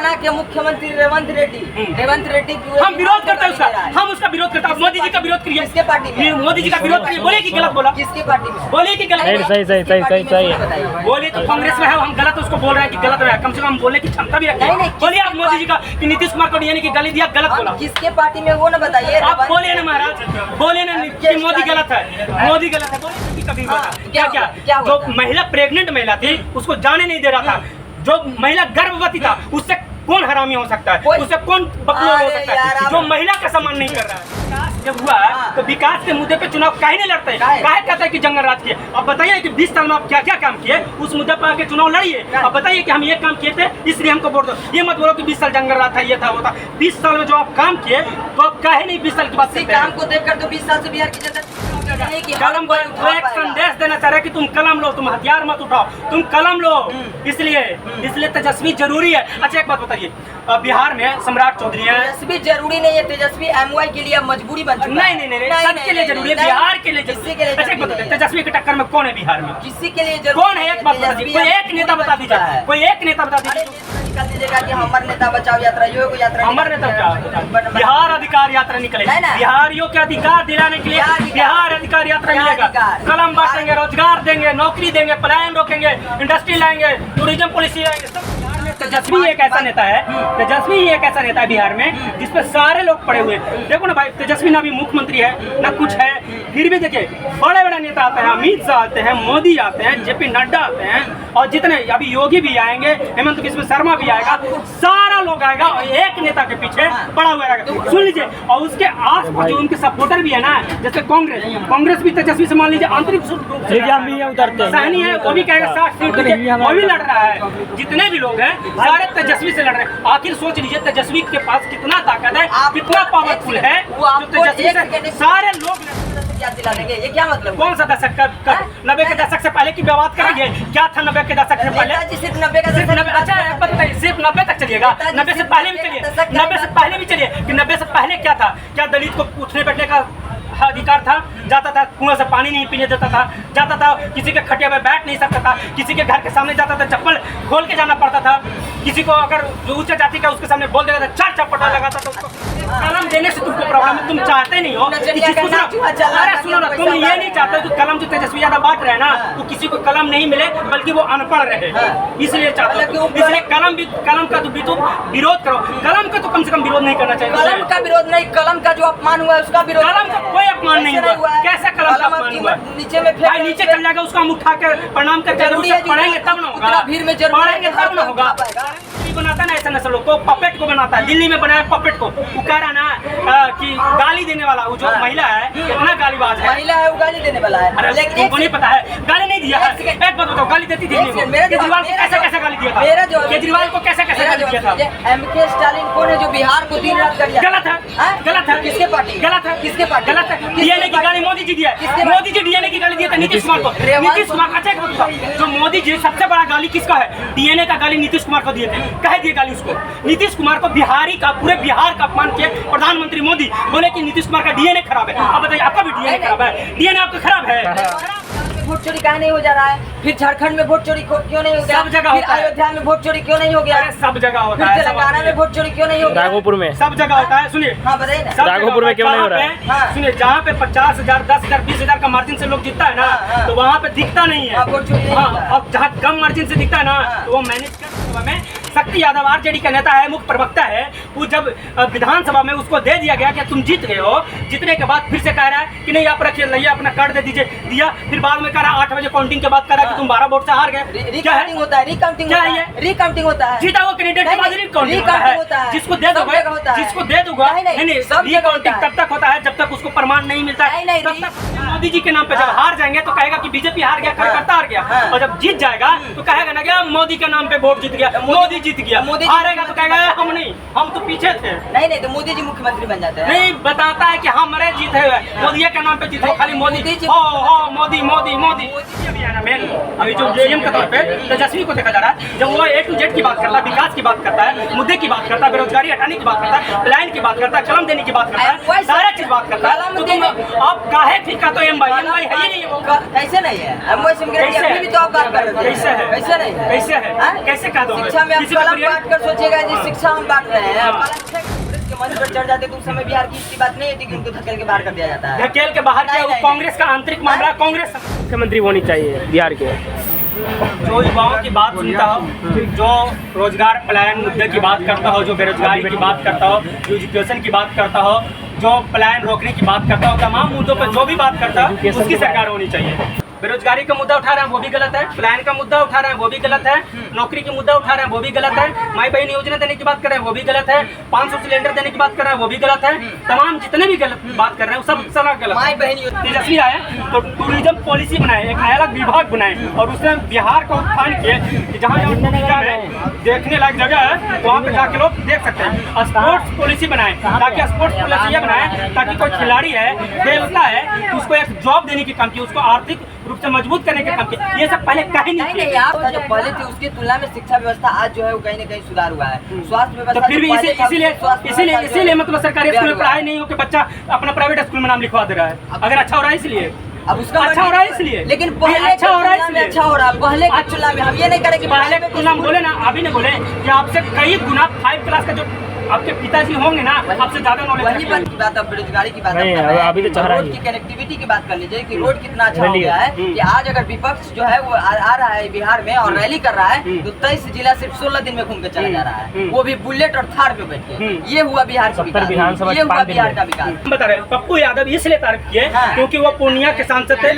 तेलंगाना के मुख्यमंत्री रेवंत रेड्डी हम विरोध करते हैं उसका, हम उसका विरोध करते हैं। मोदी जी का विरोध करिए, किसके पार्टी में? मोदी जी का विरोध करिए। बोलिए कि गलत बोला, किसकी पार्टी में? बोलिए कि गलत बोला। सही बोलिए तो कांग्रेस में है, हम गलत उसको बोल रहे हैं कि गलत है, कम से कम बोलने की क्षमता भी रखिए। नहीं, बोलिए आप मोदी जी का कि नीतीश कुमार को यानी कि गाली दिया, गलत बोला। किसके पार्टी में वो ना बताइए। आप बोलिए ना महाराज, बोलिए ना कि मोदी गलत है, मोदी गलत है। बोलिए कभी क्या क्या जो महिला प्रेग्नेंट महिला थी उसको जाने नहीं दे रहा था, जो महिला गर्भवती था उससे कौन हरामी हो सकता है, उससे कौन बकलोल हो सकता है जो महिला का सम्मान नहीं कर रहा है। जब हुआ तो विकास के मुद्दे पे चुनाव काहे नहीं लड़ते, काहे कहता है कि जंगल राज किए। अब बताइए कि 20 साल में आप क्या क्या काम किए, उस मुद्दे पर आके चुनाव लड़िए। अब बताइए कि हम ये काम किए थे इसलिए हमको वोट दो। ये मत बोलो कि 20 साल जंगल राज था, ये था वो था। 20 साल में जो आप काम किए तो आप काहे नहीं 20 साल की बात करते हैं। काम को देखकर तो 20 साल से बिहार की जनता कलम को एक संदेश देना चाह रहे कि तुम कलम लो, तुम हथियार मत उठाओ, तुम कलम लो। इसलिए तेजस्वी जरूरी है। अच्छा एक बात बताइए, बिहार में सम्राट चौधरी है। तेजस्वी जरूरी नहीं है, तेजस्वी MY के लिए मजबूरी बन चुका है। नहीं, सबके लिए जरूरी है, बिहार के लिए जरूरी है। अच्छा एक बात बताइए, तेजस्वी की टक्कर में कौन है बिहार में? किसी के लिए जरूरी कौन है? एक बात बता दीजिए, कोई एक नेता बता दीजिए, कोई एक नेता बता दीजिए। निकाल दीजिएगा कि हमर नेता बचाओ यात्रा, योग यात्रा। हमर नेता क्या? बिहार अधिकार यात्रा निकले, बिहारियों के अधिकार दिलाने के लिए बिहार अधिकार यात्रा मिलेगा। कलम बांटेंगे, रोजगार देंगे, नौकरी देंगे, पलायन रोकेंगे, इंडस्ट्री लाएंगे, टूरिज्म पॉलिसी लाएंगे। तेजस्वी एक ऐसा नेता है, तेजस्वी एक ऐसा नेता है बिहार में जिसपे सारे लोग पड़े हुए हैं। देखो ना भाई, तेजस्वी ना भी मुख्यमंत्री है ना कुछ है, फिर भी देखिए बड़े बड़े नेता आते हैं, अमित शाह आते हैं, मोदी आते हैं, JP नड्डा आते हैं, और जितने अभी योगी भी आएंगे, हेमंत बिस्वा शर्मा भी आएगा, सारा लोग आएगा और एक नेता के पीछे पड़ा हुआ रहेगा। सुन लीजिए, और उसके आस पास जो उनके सपोर्टर भी है ना, जैसे कांग्रेस भी तेजस्वी से मान लीजिए आंतरिक सहनी है, वो भी कहेगा 60 सीट वो भी लड़ रहा है। जितने भी लोग हैं सारे तेजस्वी से लड़ रहे हैं। आखिर सोच लीजिए तेजस्वी के पास कितना ताकत है, कितना पावरफुल है, जो तेजस्वी से सारे लोग क्या दिला देंगे। ये क्या मतलब? कौन सा दशक का 90 के दशक से पहले की बात करेंगे? क्या था 90 के दशक से पहले? सिर्फ 90 का सिर्फ 90। अच्छा बताइए, सिर्फ 90 तक चलिएगा? 90 से पहले भी चलिए, 90 से पहले भी चलिए कि 90 से पहले क्या था? क्या दलित को उठने बैठने का अधिकार था? जाता था कुआं से पानी नहीं पीने देता था, जाता था किसी के खटिया में बैठ नहीं सकता था, किसी के घर के सामने जाता था चप्पल खोल के जाना पड़ता था, किसी को अगर जो उच्च जाति का उसके सामने बोल देता था 4 चप्पटा लगाता था उसको। कलम देने से तुमको प्रॉब्लम है, तुम चाहते नहीं हो। अरे सुनो ना, तुम ये नहीं चाहते कि कलम जो तेजस्वी यादव बांट रहे हैं ना, वो किसी को कलम नहीं मिले बल्कि वो अनपढ़ रहे, इसलिए चाहते हो। इसलिए कलम का तो विरोध करो, कलम का तो कम से कम विरोध नहीं करना चाहिए। कलम का विरोध नहीं, कलम का जो अपमान हुआ है उसका विरोध। कलम का कोई अपमान नहीं हुआ। कैसे कलम का अपमान हुआ? नीचे में भाई नीचे चल जाएगा, उसको हम उठा के प्रणाम करके पढ़ेंगे तब ना होगा, भीड़ में पढ़ेंगे तब ना होगा। बनाता ना ऐसा नस्लों को, पपेट को बनाता है। दिल्ली में बनाया पपेट को, वो कह रहा ना कि गाली देने वाला वो जो महिला है कितना गालीबाज है, महिला है वो गाली देने वाला है। अरे तुमको नहीं पता है, गाली नहीं दिया है। एक बात बताओ, गाली देती थी केजरीवाल को कैसे गाली दिया था? केजरीवाल को कैसे गाली दिया था? MK स्टालिन कौन है जो बिहार को दिन रात कर दिया? गलत है, गलत है। किसके पार्टी? गलत है, किसके पार्टी? गलत है। डीएनए की गाली मोदी जी दिया, मोदी जी डीएनए की गाली दिया था नीतीश कुमार को। नीतीश कुमार, अच्छा एक बात बताओ, जो मोदी जी सबसे बड़ा गाली किसका है? डीएनए का गाली नीतीश कुमार को दिए थे। कहे दिए गाली उसको? नीतीश कुमार को बिहारी का, पूरे बिहार का अपमान किया प्रधानमंत्री मोदी, बोले कि नीतीश कुमार का डीएनए खराब है। अब बताइए, आपका भी डीएनए खराब है? डीएनए आपका खराब है? वोट चोरी काहे नहीं हो जा रहा है? फिर झारखंड में वोट चोरी क्यों नहीं हो गया? सब जगह होता है। अयोध्या में वोट चोरी क्यों नहीं हो गया? सब जगह होता है। तेलंगाना में वोट चोरी क्यों नहीं हो गया? राघोपुर में सब जगह होता है। सुनिए, हाँ बताइए ना। राघोपुर में क्यों नहीं हो रहा है? सुनिए, जहाँ पे 50,000, 10,000, 20,000 का मार्जिन से लोग जीतता है ना, तो वहाँ पे दिखता नहीं है। और जहाँ कम मार्जिन से दिखता है ना, तो वो मैनेज कर। में शक्ति यादव RJD का नेता है, मुख्य प्रवक्ता है, वो जब विधानसभा में उसको दे दिया गया कि तुम जीत गए हो, जीतने के बाद फिर से कह रहा है कि नहीं आप रखिए, लाइए अपना कार्ड दे दीजिए, दिया। फिर बाद में कह रहा है 8 बजे काउंटिंग के बाद कह रहा है कि तुम 12 वोट से हार गए। रिकाउंटिंग होता है, रिकाउंटिंग क्या है? रिकाउंटिंग होता है। जीता वो कैंडिडेट के बाद रिकाउंटिंग होता है। जिसको दे दोगे, जिसको दे दूंगा, नहीं रिकाउंटिंग तब तक होता है जब तक उसको प्रमाण नहीं मिलता है। तब तक मोदी जी के नाम पे जब हार जाएंगे तो कहेगा कि बीजेपी हार गया, कार्यकर्ता हार गया, और जब जीत जाएगा तो कहेगा ना कि मोदी के नाम पे वोट जीत गया, मोदी जीत गया। हारेगा तो कहेगा हम नहीं, हम तो पीछे थे। नहीं तो मोदी जी मुख्यमंत्री बन जाते हैं। नहीं, बताता है कि हमारे जीत है, मोदी के नाम पे जीत हो, खाली मोदी मोदी मोदी मोदी। अभी जो CM के तौर पे तेजस्वी को देखा जा रहा है, जब वो A to Z की बात करता है, विकास की बात करता है, मुद्दे की बात करता है, बेरोजगारी हटाने की बात करता है, प्लान की बात करता है, कलम देने की बात करता है, सारा चीज बात करता है, तो तुम आप काहे फिर का तो MY है ही नहीं वो। कैसे नहीं है? MY भी तो आप बात कर रहे थे। कैसे है? कैसे नहीं है? कैसे है? कैसे कह दोगे? शिक्षा में पॉलिसी पे कलम बांट कर सोचेगा जी शिक्षा हम बांट रहे हैं। के मंच पर चढ़ जाते तो उस समय बिहार की इसकी बात नहीं होती कि उनको धकेल के बाहर कर दिया जाता है। धकेल के बाहर क्या, वो कांग्रेस का आंतरिक मामला, कांग्रेस मुख्यमंत्री होनी चाहिए बिहार के। जो युवाओं की बात सुनता हो, जो रोजगार पलायन मुद्दे की बात करता हो, जो बेरोजगारी की बात करता हो, जो एजुकेशन की बात करता हो, जो पलायन रोकने की बात करता हो, तमाम मुद्दों पर जो भी बात करता है उसकी सरकार होनी चाहिए। बेरोजगारी का मुद्दा उठा रहे हैं वो भी गलत है, पलायन का मुद्दा उठा रहे हैं वो भी गलत है, नौकरी के मुद्दा उठा रहे हैं वो भी गलत है, माई बहन योजना देने की बात कर रहे हैं वो भी गलत है, 500 सिलेंडर देने की बात कर रहे हैं वो भी गलत है। तमाम जितने भी गलत बात कर रहे हैं वो सब सारा गलत है। तेजस्वी आए तो टूरिज्म पॉलिसी बनाए, एक अलग विभाग बनाए और उसमें बिहार का उत्थान किए कि जहाँ देखने लायक जगह है वहाँ पे जाके लोग देख सकते हैं। स्पोर्ट्स पॉलिसी बनाए ताकि स्पोर्ट्स पॉलिसी ये बनाए ताकि कोई खिलाड़ी है खेलता है तो उसको एक जॉब देने की काम की, उसको आर्थिक रूप से मजबूत करने के काम की। ये सब पहले कहीं नहीं आप जो पहले थी उसकी तुलना में शिक्षा व्यवस्था आज जो है वो कहीं न कहीं सुधार हुआ है। स्वास्थ्य व्यवस्था तो फिर भी इसीलिए मतलब सरकारी स्कूल में पढ़ाई नहीं हो कि बच्चा अपना प्राइवेट स्कूल में नाम लिखवा दे रहा है। अगर अच्छा हो रहा है इसलिए, अब उसका अच्छा हो रहा है इसलिए, लेकिन पहले अच्छा हो रहा है इसलिए, अच्छा हो रहा है पहले की तुलना में। हम ये नहीं करें कि पहले की तुलना में बोले ना, अभी नहीं बोले कि आपसे कई गुना 5 क्लास का जो आपके पिताजी होंगे ना आपसे ज्यादा नॉलेज। वही बात अब बेरोजगारी की बात नहीं है, अभी तो चाह रहा है रोड की कनेक्टिविटी की बात कर लीजिए कि रोड कितना अच्छा हो गया है कि आज अगर विपक्ष जो है वो आ रहा है बिहार में और रैली कर रहा है तो 23 जिला सिर्फ 16 दिन में घूम के चला जा रहा है, वो भी बुलेट और थार पे बैठ के। ये हुआ बिहार का विकास, ये हुआ बिहार का विकास। बता रहे पप्पू यादव इसलिए तारीफ किए क्योंकि वो पूर्णिया के सांसद थे।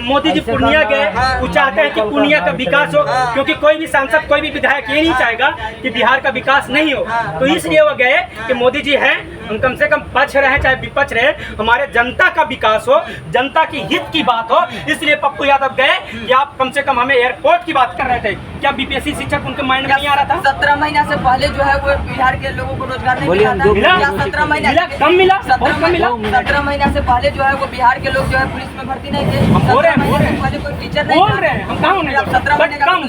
मोदी जी पूर्णिया गए, वो चाहते हैं कि पूर्णिया का विकास हो, क्योंकि कोई भी सांसद कोई भी विधायक ये नहीं चाहेगा कि बिहार का विकास नहीं हो। तो इसलिए वो गए कि मोदी जी हैं, हम कम से कम पक्ष रहे चाहे विपक्ष रहे, हमारे जनता का विकास हो, जनता की हित की बात हो। इसलिए पप्पू यादव गए कि आप कम से कम हमें एयरपोर्ट की बात कर रहे थे। क्या बीपीएससी शिक्षक उनके माइंड में नहीं आ रहा था? 17 महीना से पहले जो है वो बिहार के लोगों को रोजगार नहीं मिला था। 17 महीना कम मिला, 17 महीना से पहले जो है वो बिहार के लोग जो है पुलिस में भर्ती नहीं थे। हम बोल रहे हैं पहले कोई टीचर नहीं बोल रहे हैं, हम कहाँ नहीं, 17 महीने का कम,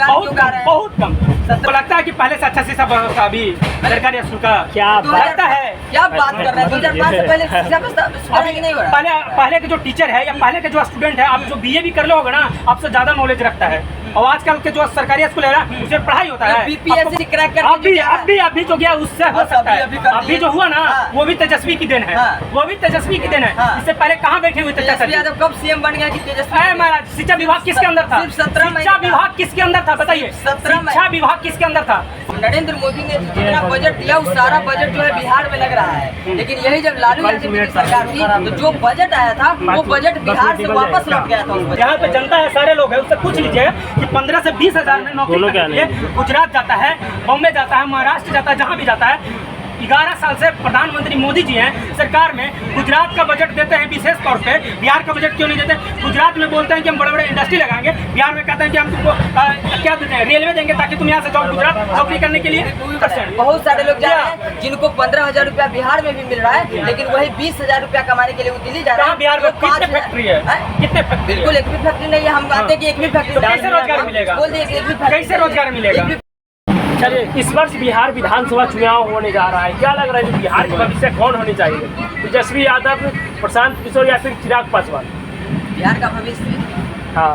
बहुत कम। तो लगता है कि पहले से अच्छा शिक्षा व्यवस्था अभी सरकारी स्कूल का क्या लगता है? क्या बात कर रहे हैं? 2005 से पहले शिक्षा व्यवस्था नहीं हो रहा। पहले के जो टीचर है या पहले के जो स्टूडेंट है, आप जो बीए भी कर लो होगा ना, आपसे ज्यादा नॉलेज रखता है। और आजकल के जो सरकारी स्कूल है ना उसमें पढ़ाई होता है। बीपीएससी क्रैक कर अभी जो गया उससे हो सकता है। अभी जो हुआ ना वो भी तेजस्वी की देन है, वो भी तेजस्वी की देन है। इससे पहले कहाँ बैठे हुए तेजस्वी यादव कब सीएम बन गया कि तेजस्वी? महाराज शिक्षा विभाग किसके अंदर था? शिक्षा विभाग किसके अंदर था बताइए? शिक्षा विभाग किसके अंदर था? नरेंद्र मोदी ने जितना बजट दिया उस सारा बजट जो है बिहार में लग रहा है। लेकिन यही जब लालू यादव की सरकार थी तो जो बजट आया था वो बजट बिहार से वापस लौट गया था। यहाँ पे जनता है, सारे लोग हैं, उससे पूछ लीजिए कि 15 से 20 हजार में नौकरी करने के लिए गुजरात जाता है, बॉम्बे जाता है, महाराष्ट्र जाता है, जहाँ भी जाता है। 11 साल से प्रधानमंत्री मोदी जी हैं सरकार में, गुजरात का बजट देते हैं विशेष तौर पे, बिहार का बजट क्यों नहीं देते? गुजरात में बोलते हैं कि हम बड़े बड़े इंडस्ट्री लगाएंगे, बिहार में कहते हैं कि हम तुमको क्या देते हैं, रेलवे देंगे ताकि तुम यहाँ से जाओ गुजरात नौकरी करने के लिए। बहुत सारे लोग जा रहे हैं जिनको 15,000 रुपया बिहार में भी मिल रहा है, लेकिन वही 20,000 रुपया कमाने के लिए वो दिल्ली जा रहे हैं। बिहार में कितने फैक्ट्री है? कितने फैक्ट्री? बिल्कुल एक भी फैक्ट्री नहीं है। हम कहते हैं कि एक भी फैक्ट्री कैसे रोजगार मिलेगा? बोल दिए कैसे रोजगार मिलेगा? चलिए, इस वर्ष बिहार विधानसभा चुनाव होने जा रहा है, क्या लग रहा है कि बिहार के भविष्य कौन होनी चाहिए? तेजस्वी यादव, प्रशांत किशोर या फिर चिराग पासवान? बिहार का भविष्य, हाँ,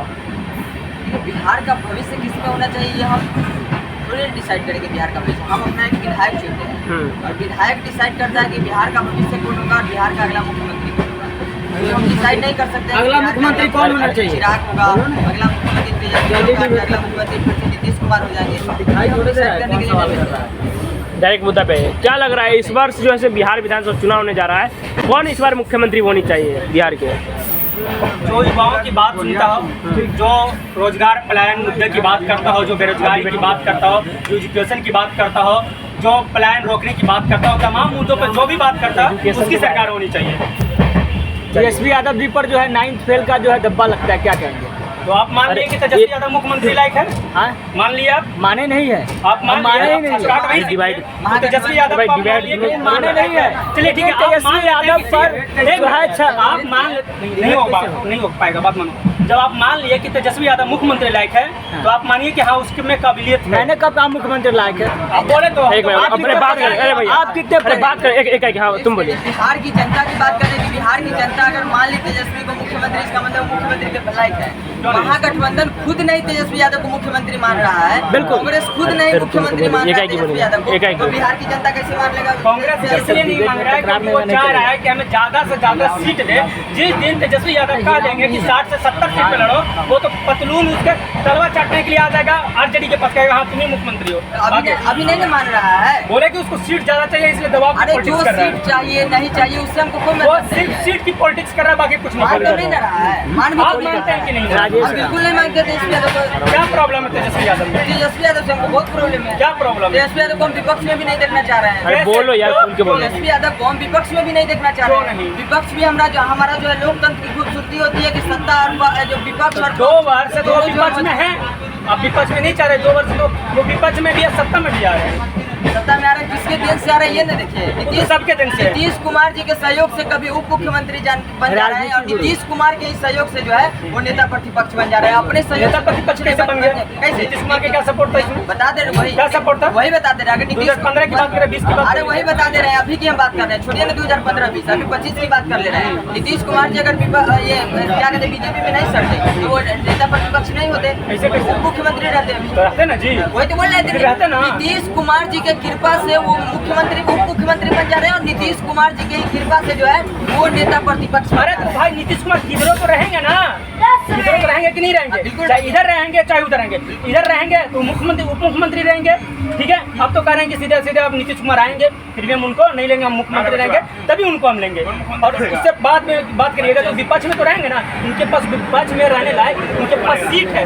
बिहार का भविष्य किसमें होना चाहिए ये हम थोड़ी डिसाइड करेंगे। बिहार का भविष्य हम अपना एक विधायक चुनते हैं और विधायक डिसाइड करता है कि बिहार का भविष्य कौन होगा, बिहार का अगला मुख्यमंत्री कौन होगा। तो हम डिसाइड नहीं कर सकते अगला मुख्यमंत्री कौन होना चाहिए। चिराग होगा, अगला मुख्यमंत्री तेजस्वी होगा, अगला मुख्यमंत्री फिर से नीतीश कुमार हो जाएंगे। डायरेक्ट मुद्दा पे है, क्या लग रहा है इस वर्ष जो है बिहार विधानसभा चुनाव होने जा रहा है, कौन इस बार मुख्यमंत्री होनी चाहिए बिहार के? जो युवाओं की बात सुनता हो, जो रोजगार पलायन मुद्दे की बात करता हो, जो बेरोजगारी की बात करता हो, जो एजुकेशन की बात करता हो, जो पलायन रोकने की बात करता हो, तमाम मुद्दों पर जो भी बात करता है उसकी सरकार होनी चाहिए। तेजस्वी यादव जी पर जो है 9th फेल का जो है दब्बा लगता है, क्या कहेंगे? तो आप मान लिए कि तेजस्वी यादव मुख्यमंत्री लायक है? हाँ, मान लिया आप? माने नहीं है। आप मान माने लिए? ही नहीं स्टार्ट वहीं से डिवाइड। किए। तो तेजस्वी यादव को आप मान लिए कि माने नहीं है। चलिए ठीक है, तेजस्वी यादव पर जो है आप मान नहीं हो पाएगा, बात मानो। जब आप मान लिए कि तेजस्वी यादव मुख्यमंत्री लायक है तो आप मानिए कि हाँ उसमें काबिलियत है। मैंने कब कहा मुख्यमंत्री लायक है? आप बोले तो एक मिनट, अपने बात करें। अरे भैया आप कितने बात कर, एक हाँ तुम बोलिए। बिहार की जनता की बात करें कि बिहार की जनता अगर मान ली तेजस्वी को मुख्यमंत्री, इसका मतलब मुख्यमंत्री के लायक है। महागठबंधन खुद नहीं तेजस्वी यादव को मुख्यमंत्री मान रहा है, कांग्रेस खुद नहीं मुख्यमंत्री मान रहा है तेजस्वी यादव को, तो बिहार की जनता कैसे मान लेगा? कांग्रेस इसलिए नहीं मांग रहा है क्योंकि वो चाह रहा है कि हमें ज्यादा से ज्यादा सीट दे। जिस दिन तेजस्वी यादव कह देंगे कि 60 से 70 सीट पे लड़ो, वो तो पतलून उसके तलवा चाटने के लिए आ जाएगा, आरजेडी के पास कहेगा हाँ तुम ही मुख्यमंत्री हो। अभी नहीं मान रहा है, बोले कि उसको सीट ज्यादा चाहिए इसलिए दबाव अरे जो सीट चाहिए नहीं चाहिए उससे हमको कोई वो सिर्फ सीट की पॉलिटिक्स कर रहा है, बाकी कुछ नहीं मान कर तो नहीं रहा है। आप मानते हैं कि नहीं? हम बिल्कुल नहीं मानते तेजस्वी यादव को। क्या प्रॉब्लम है तेजस्वी यादव में? तेजस्वी यादव से हमको बहुत प्रॉब्लम है। क्या प्रॉब्लम है? तेजस्वी यादव को हम विपक्ष में भी नहीं देखना चाह रहे हैं। अरे बोलो यार, खुल के बोलो। तेजस्वी यादव को हम विपक्ष में भी नहीं देखना चाह रहे क्यों नहीं? हैं। विपक्ष भी हमारा जो है लोकतंत्र की खूबसूरती होती है कि सत्ता और जो विपक्ष और 2 वर्ष से तो विपक्ष में है, अब विपक्ष में नहीं चाह रहे। 2 वर्ष तो वो विपक्ष में भी है, सत्ता में भी आ रहे हैं। सत्ता में आ रहे हैं, किसके देन से आ रहे हैं ये न देखिए। तो सबके दिन से। नीतीश कुमार जी के सहयोग से कभी उप मुख्यमंत्री बन जा रहे हैं, और नीतीश कुमार के सहयोग से जो है वो नेता प्रतिपक्ष बन जा रहे हैं। अपने सहयोग नेता प्रतिपक्ष कैसे बन गए? कैसे? नीतीश कुमार के क्या सपोर्ट था इसमें? बता दे रहे वही क्या सपोर्ट था? वही बता दे रहे हैं। अगर 2015 की बात करें, 20 की बात अरे वही बता दे रहे हैं, अभी की हम बात कर रहे हैं, छोड़िए ना 2015-20, अभी 25 की बात कर ले रहे हैं। नीतीश कुमार जी अगर ये क्या कहते हैं बीजेपी में नहीं सड़ते तो वो नेता प्रतिपक्ष नहीं होते, कैसे? मुख्यमंत्री रहते हैं। तो रहते ना जी, वही तो बोल रहे थे, रहते ना। नीतीश कुमार जी के कृपा से वो मुख्यमंत्री उप मुख्यमंत्री बन जा रहे हैं, और नीतीश कुमार जी की कृपा से जो है वो नेता प्रतिपक्ष। अरे तो भाई नीतीश कुमार किधरों तो रहेंगे ना, किधरों तो रहेंगे कि नहीं रहेंगे? बिल्कुल। चाहे इधर रहेंगे चाहे उधर रहेंगे। इधर रहेंगे तो मुख्यमंत्री उप मुख्यमंत्री रहेंगे, ठीक है। अब तो कह रहे हैं कि सीधे सीधे अब नीतीश कुमार आएंगे, फिर भी हम उनको नहीं लेंगे, हम मुख्यमंत्री रहेंगे तभी उनको हम लेंगे। और इससे बाद में बात करिएगा तो विपक्ष में तो रहेंगे ना, उनके पास विपक्ष में रहने लायक उनके पास सीट है,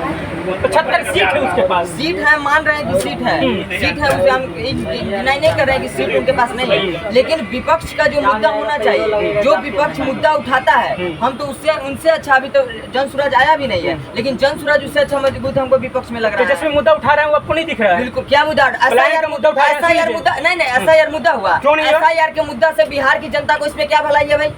75 सीट है उसके पास। सीट है, मान रहे हैं कि सीट है, सीट है, उसे हम नहीं कर रहे हैं कि सीट उनके पास नहीं है, लेकिन विपक्ष का जो मुद्दा होना चाहिए, जो विपक्ष मुद्दा उठाता है, हम तो उससे उनसे अच्छा, अभी तो जन सूरज आया भी नहीं है, लेकिन जन सूरज उससे अच्छा मजबूत हमको विपक्ष में लग रहा है। जिसमें मुद्दा उठा रहे हैं वो आपको नहीं दिख रहा है? बिल्कुल। क्या मुद्दा? का मुद्दा उठाया है? SIR मुद्दा नहीं, SIR मुद्दा हुआ। क्यों नहीं हुआ? SIR के मुद्दा से बिहार की जनता को इसमें क्या भलाई है भाई?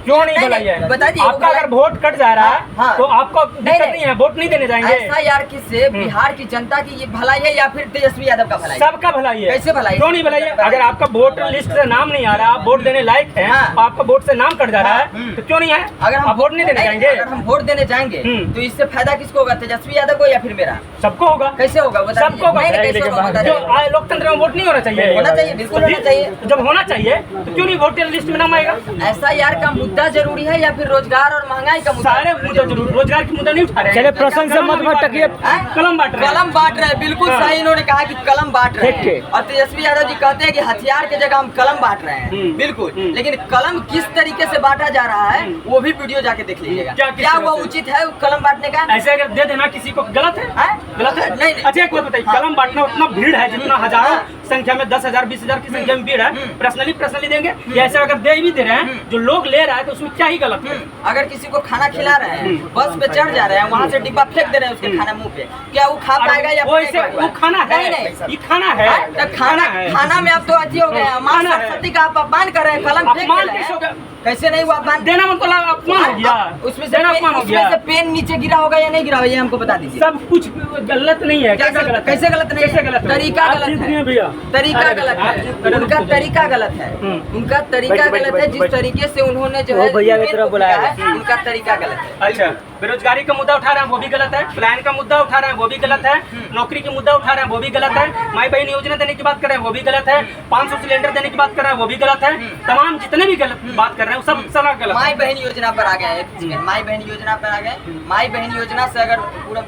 क्यों नहीं भलाई है? बता दिए। आपका अगर वोट कट जा रहा है हाँ। तो आपको दिक्कत नहीं है, वोट नहीं देने जाएंगे। SIR से बिहार की जनता की ये भलाई है या फिर तेजस्वी यादव का भलाई? सबका भलाई है। कैसे भलाई? क्यों नहीं भलाई है? अगर आपका वोट लिस्ट से नाम नहीं आ रहा, आप वोट देने लायक है, हाँ। आपका वोट से नाम कट जा रहा है, तो क्यों नहीं है? अगर हम आप वोट नहीं देने जाएंगे? अगर हम वोट देने जाएंगे तो इससे फायदा किसको होगा? तेजस्वी यादव को या फिर मेरा? सबको होगा। कैसे होगा? बता दीजिए। सबको होगा। नहीं, कैसे होगा? बता जो दीजिए। लोकतंत्र में वोट नहीं होना चाहिए? होना चाहिए, बिल्कुल होना चाहिए। जब होना चाहिए तो क्यों नहीं वोटर लिस्ट में नाम आएगा? SIR का मुद्दा जरूरी है या फिर रोजगार और महंगाई का मुद्दा? सारे मुद्दे जरूर, रोजगार की मुद्दा नहीं उठा रहे हैं। चलिए प्रश्न से मत भटकिए, कलम बांट रहे हैं। कलम बांट रहे हैं, बिल्कुल हाँ। सही इन्होंने कहा कि कलम बांट रहे ठीक है। हैं। और तेजस्वी यादव जी कहते हैं कि हथियार की जगह हम कलम बांट रहे हैं। बिल्कुल, लेकिन कलम किस तरीके से बांटा जा रहा है वो भी वीडियो जाके देख लीजिएगा। क्या- किस क्या तरह वो से? उचित है कलम बांटने का? ऐसे अगर दे देना किसी को गलत है? हाँ? गलत है? नहीं। अच्छा एक बात बताइए, हाँ। कलम बांटना उतना भीड़ है जितना हजारों हाँ। संख्या में 10,000 20,000 की संख्या में भीड़ है, पर्सनली देंगे या ऐसे अगर दे भी दे रहे हैं जो लोग ले रहा है तो उसमें क्या ही गलत है? अगर किसी को खाना खिला रहे हैं, बस पे चढ़ जा रहे हैं, वहाँ से डिब्बा फेंक दे रहे हैं उसके खाना मुंह पे, क्या वो खा पाएगा या वो फिर ऐसे नहीं खाएगा? वो खाना है, नहीं। ये खाना है। हाँ, तो खाना में अब तो अच्छी हो गया। माँ खाना है। सरस्वती का आप अपमान कर रहे हैं, कलम फेंक अपमान दे रहे कैसे हो हैं। गया? कैसे नहीं हुआ अपमान? देना मतलब अपमान हो गया, उसमें से देना अपमान हो गया। पेन नीचे गिरा होगा या नहीं गिरा होगा ये हमको बता दीजिए। सब कुछ गलत नहीं है। कैसे गलत? कैसे गलत नहीं? कैसे गलत है? तरीका आप गलत जीत है। गए भैया। तरीका अरे, गलत आप- है, अरे, उनका रुको। तरीका गलत है, उनका तरीका गलत है। जिस तरीके से उन्होंने जो है भैया की तरफ बुलाया है, उनका तरीका गलत है। अच्छा, बेरोजगारी का मुद्दा उठा रहे हैं वो भी गलत है, प्लान का मुद्दा उठा रहे हैं वो भी गलत है, नौकरी की मुद्दा उठा रहे हैं वो भी गलत है, माई बहन योजना देने की बात कर रहे हैं वो भी गलत है, 500 सिलेंडर देने की बात कर रहे हैं वो भी गलत है। तमाम जितने भी गलत बात कर रहे हैं वो सब सारा गलत है। माई बहन योजना पर आ गए, माई बहन योजना पर आ गए। माई बहन योजना से अगर पूरा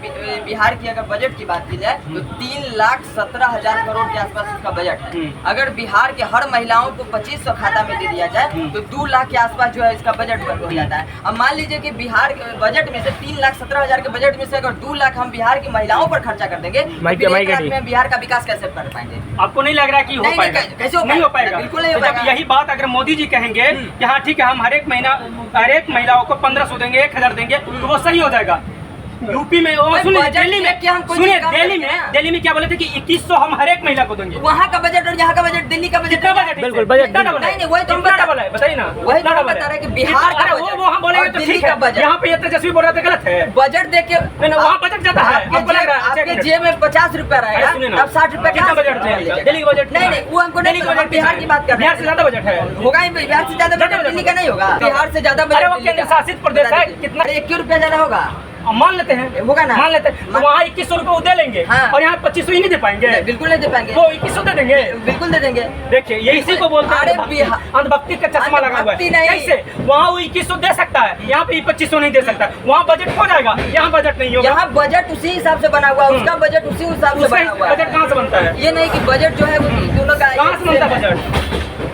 बिहार की अगर बजट की बात की जाए तो 3,17,000 करोड़ के आसपास इसका बजट है। अगर बिहार के हर महिलाओं को 2500 खाता में दे दिया जाए तो 2 लाख के आसपास जो है इसका बजट हो जाता है। अब मान लीजिए कि बिहार के बजट में से 3,17,000 के बजट में से अगर 2 लाख हम बिहार की महिलाओं पर खर्चा कर देंगे तो माइक- फिर माइक 1 लाख हटी। में बिहार का विकास कैसे कर पाएंगे? आपको नहीं लग रहा है कि हो नहीं, पाएगा? कैसे हो नहीं हो पाएगा? पाएगा। बिल्कुल नहीं हो तो जब पाएगा। यही बात अगर मोदी जी कहेंगे कि हाँ ठीक है हम हर एक महिलाओं को 1500 देंगे, 1,000 देंगे, तो वो सही हो जाएगा। यूपी में वो सुनिए बजट दिल्ली में लेके हम कोई सुनिए काम दिल्ली करते हैं। में दिल्ली में क्या बोले थे कि 2100 हम हर एक महिला को देंगे। वहाँ का बजट और यहाँ का बजट, दिल्ली का बजट कितना बजट है? बिल्कुल, बजट कितना डबल है? नहीं, वही तो हम कितना बता- डबल है बताइए ना। वही तो कितना हम डबल बता है? रहे हैं कि बिहार का अरे बजट वो वहाँ बोलेंगे और तो दिल्ली ठीक का है, बजट। यहाँ पे ये तेजस्वी बोल रहा था गलत है। बजट देख के नहीं, वहाँ बजट जाता है, आपको लग रहा है, आपके चेक जेब में 50 रुपया अरे रहेगा, सुनिए ना, तब 60 रुपया कितना कहाँ से बजट है? लीजिएगा? दिल्ली का बजट नहीं नहीं, वो हमको नहीं दिल्ली का पता, बजट बिहार की बात कर रहे बिहार से हैं। ज्यादा बजट है। होगा ही, बिहार से ज्यादा बजट दिल्ली का नहीं होगा, बिहार से ज्यादा बजट अरे वो दिल्ली का। केंद्र शासित प्रदेश है, कितना 1 रुपया ज्यादा होगा, मान लेते हैं, होगा ना? मान लेते हैं, तो वहाँ 2100 रुपये वो दे लेंगे हाँ। और यहाँ 2500 ही नहीं दे पाएंगे। नहीं, बिल्कुल नहीं दे पाएंगे, वो 2100 दे देंगे। बिल्कुल दे देंगे। देखिए ये इसी को बोलते अरे हैं बिहार- अंधभक्ति का चश्मा लगा हुआ अंधभक्ति है। नहीं। कैसे वहाँ वो 2100 दे सकता है, यहाँ पे 2500 नहीं दे सकता। वहाँ बजट हो जाएगा, यहाँ बजट नहीं होगा। यहाँ बजट उसी हिसाब से बना हुआ है, उसका बजट उसी हिसाब से उसका बना हुआ बजट है। कहाँ से बनता है? ये नहीं कि बजट जो है वो दोनों का कहाँ से बनता है बजट?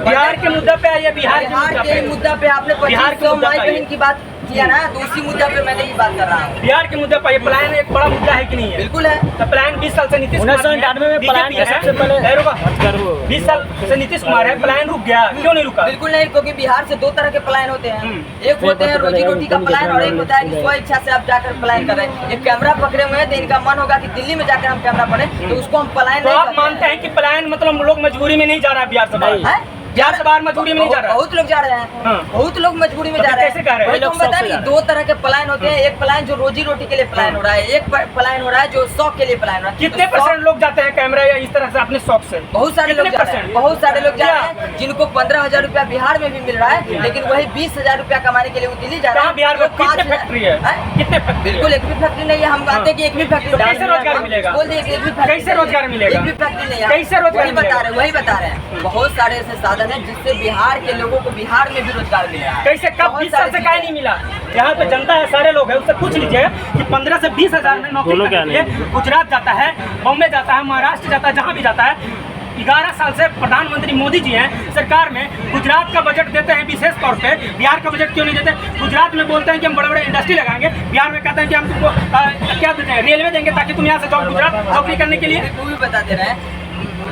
बिहार के मुद्दे पे आइए, बिहार के मुद्दा पे आपने बिहार के 2500 मुद्दा माई पे बहन की बात किया ना, तो उसी मुद्दा पे मैंने ये बात कर रहा हूँ। बिहार के मुद्दे पर पलायन एक बड़ा मुद्दा है कि नहीं है? बिल्कुल है। तो पलायन 20 साल से नीतीश कुमार 1999 में पलायन BJP है। सबसे पहले है, रुका। करो 20 साल से नीतीश कुमार है, पलायन रुक गया, क्यों नहीं रुका? बिल्कुल नहीं, क्योंकि बिहार से 2 तरह के पलायन होते हैं। एक होते हैं रोजी रोटी का पलायन और एक होता है कि स्व इच्छा से आप जाकर पलायन कर रहे हैं। ये कैमरा पकड़े हुए हैं तो इनका मन होगा कि दिल्ली में जाकर हम कैमरा पकड़े, तो उसको हम पलायन तो नहीं आप कहते मानते हैं कि पलायन मतलब लोग मजबूरी में नहीं जा रहा है बिहार से बाहर? हैं? बिहार से बाहर मजबूरी में नहीं जा रहा है? बहुत लोग जा रहे हैं, हाँ। बहुत लोग मजबूरी में तो जा फिर रहे हैं। कैसे कह रहे हैं? वही तो हम लोग शौक बता से रहे जा हैं, रहे 2 तरह के पलायन होते हैं। एक पलायन जो रोजी रोटी के लिए पलायन हो रहा है, एक पलायन हो रहा है जो शौक के लिए पलायन हो रहा है। कितने तो शौक- % लोग जाते हैं कैमरा या इस तरह से अपने शौक से? बहुत सारे लोग कितने जा रहे हैं, %? बहुत सारे लोग जा क्या? रहे हैं जिनको 15,000 रुपया बिहार में भी मिल रहा है, लेकिन वही 20,000 रुपया कमाने के लिए वो दिल्ली जा रहे कहाँ हैं। बिहार में जो कितने 5,000 फैक्ट्री है? हैं? कितने फैक्ट्री बिल्कुल है? एक भी फैक्ट्री नहीं है, हम कहते हैं कि एक भी फैक्ट्री तो कैसे रोजगार मिलेगा? बोल दिए एक भी फैक्ट्री कैसे रोजगार मिलेगा? एक भी फैक्ट्री नहीं है। कैसे रोजगार वही बता मिलेगा? रहे, वही बता रहे हैं। बहुत सारे ऐसे साधन हैं जिससे बिहार के लोगों को बिहार में भी रोजगार मिल रहा है। कैसे कब बहुत 20 साल से सारी क्या नहीं मिला? यहाँ पे जनता है, सारे लोग हैं, उससे पूछ लीजिए कि 15 से 20 हजार में नौकरी दोनों क्या करने के लिए गुजरात जाता है, बॉम्बे जाता है, महाराष्ट्र जाता है, जहाँ भी जाता है। 11 साल से प्रधानमंत्री मोदी जी हैं सरकार में, गुजरात का बजट देते हैं विशेष तौर पे, बिहार का बजट क्यों नहीं देते? गुजरात में बोलते हैं कि हम बड़े बड़े इंडस्ट्री लगाएंगे, बिहार में कहते हैं कि हम तुमको क्या देते हैं, रेलवे देंगे ताकि तुम यहाँ से जाओ गुजरात नौकरी करने के लिए। वो भी बता दे रहे हैं।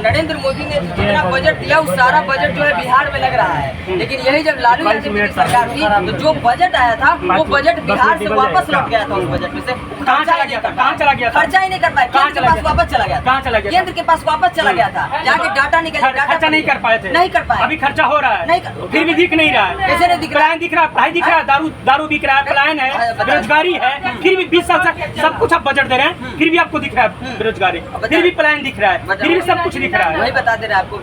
नरेंद्र मोदी ने जितना बजट दिया वो सारा बजट जो है बिहार में लग रहा है, लेकिन यही जब लालू यादव की सरकार थी तो जो बजट आया था वो बजट बिहार से वापस लौट गया था। उस बजट में से कहाँ चला गया था? कहाँ चला गया था? खर्चा ही नहीं कर पाए, कहाँ केंद्र के चला पास गया था? वापस चला गया था। कहाँ चला गया था? केंद्र के पास वापस चला गया था, जाके डाटा निकल खर्चा नहीं कर पाए थे, नहीं कर पाए। अभी खर्चा हो रहा है, नहीं कर- फिर भी दिख नहीं रहा है। कैसे नहीं दिख रहा है? पलायन दिख रहा है, पढ़ाई दिख रहा है, दारू बिक रहा है, पलायन है, बेरोजगारी है, फिर भी 20 साल से सब कुछ आप बजट दे रहे हैं, फिर भी आपको दिख रहा है बेरोजगारी, फिर भी पलायन दिख रहा है, फिर भी सब कुछ दिख रहा वही है। बता दे रहे हैं आपको,